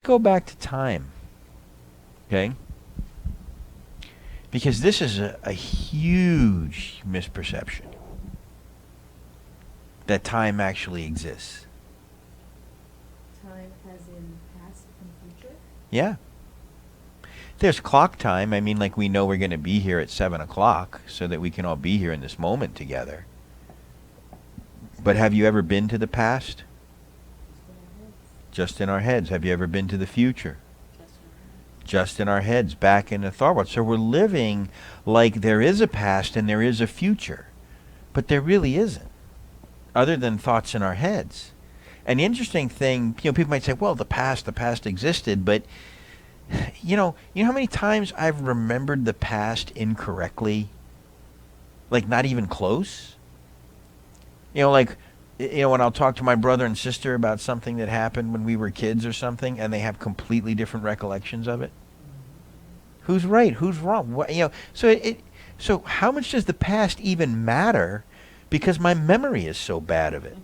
go back to time. Okay? Because this is a huge misperception that time actually exists. Time as in past and future? Yeah. There's clock time. I mean, like, we know we're going to be here at 7 o'clock so that we can all be here in this moment together. But have you ever been to the past? Just in our heads. Have you ever been to the future? Just in our heads, back in the thought world. So we're living like there is a past and there is a future. But there really isn't, other than thoughts in our heads. And the interesting thing, people might say, well, the past existed, but you know how many times I've remembered the past incorrectly? Like, not even close? Like, when I'll talk to my brother and sister about something that happened when we were kids or something, and they have completely different recollections of it. Who's right? Who's wrong? What, so how much does the past even matter? Because my memory is so bad of it.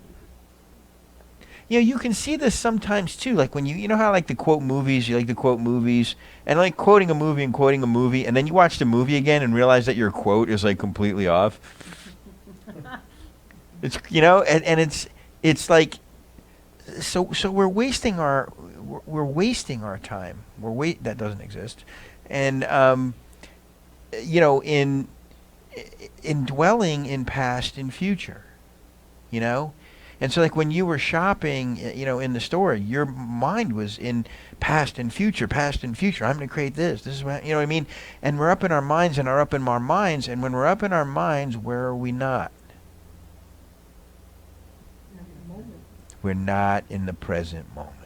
You can see this sometimes too. Like when you know how like to quote movies, you like to quote movies, and like quoting a movie and quoting a movie, and then you watch the movie again and realize that your quote is like completely off. It's and it's like so we're wasting our time. That doesn't exist, and in dwelling in past and future, And so like when you were shopping, in the store, your mind was in past and future, past and future. I'm going to create this. This is what, you know what I mean? And we're up in our minds and are up in our minds. And when we're up in our minds, where are we not? Not in the moment. We're not in the present moment.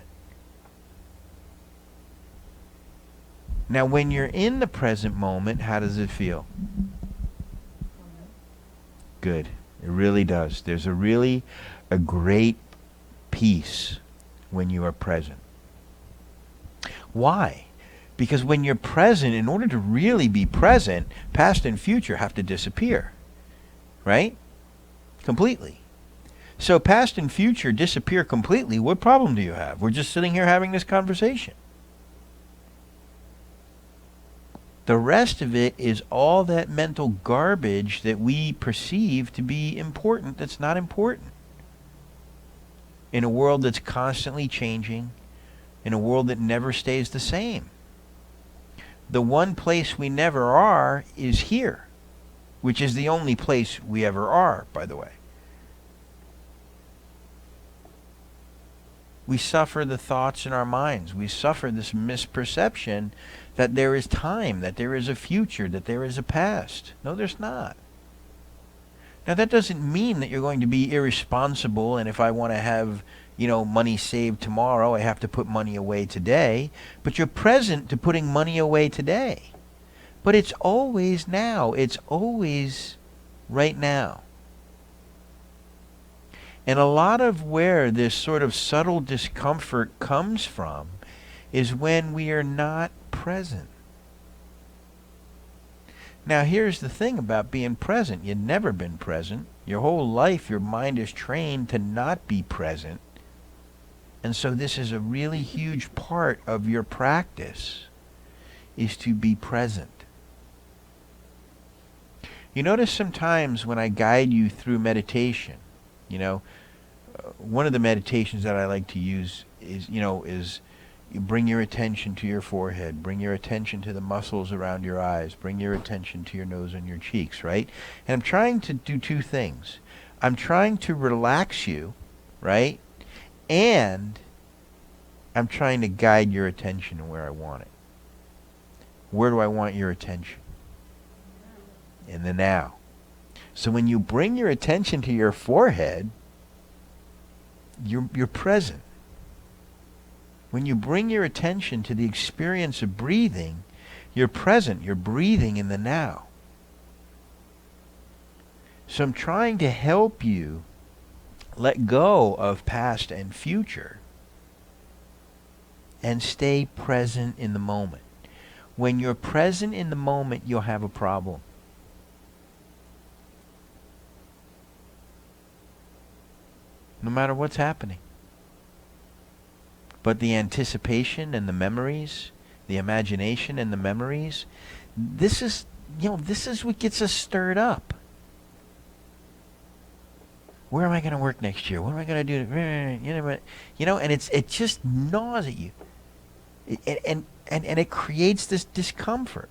Now, when you're in the present moment, how does it feel? Good. It really does. There's a great peace when you are present. Why? Because when you're present, in order to really be present, past and future have to disappear. Right? Completely. So past and future disappear completely. What problem do you have? We're just sitting here having this conversation. The rest of it is all that mental garbage that we perceive to be important that's not important. In a world that's constantly changing, in a world that never stays the same. The one place we never are is here, which is the only place we ever are, by the way. We suffer the thoughts in our minds. We suffer this misperception that there is time, that there is a future, that there is a past. No, there's not. Now, that doesn't mean that you're going to be irresponsible, and if I want to have, money saved tomorrow, I have to put money away today. But you're present to putting money away today. But it's always now. It's always right now. And a lot of where this sort of subtle discomfort comes from is when we are not present. Now, here's the thing about being present. You've never been present. Your whole life, your mind is trained to not be present. And so this is a really huge part of your practice, is to be present. You notice sometimes when I guide you through meditation, one of the meditations that I like to use is you bring your attention to your forehead, bring your attention to the muscles around your eyes, bring your attention to your nose and your cheeks, right? And I'm trying to do two things. I'm trying to relax you, right? And I'm trying to guide your attention to where I want it. Where do I want your attention? In the now. So when you bring your attention to your forehead, you're present. When you bring your attention to the experience of breathing, you're present. You're breathing in the now. So I'm trying to help you let go of past and future and stay present in the moment. When you're present in the moment, you'll have a problem. No matter what's happening. But the anticipation and the memories, the imagination and the memories, this is, this is what gets us stirred up. Where am I going to work next year? What am I going to do? And it just gnaws at you. And it creates this discomfort.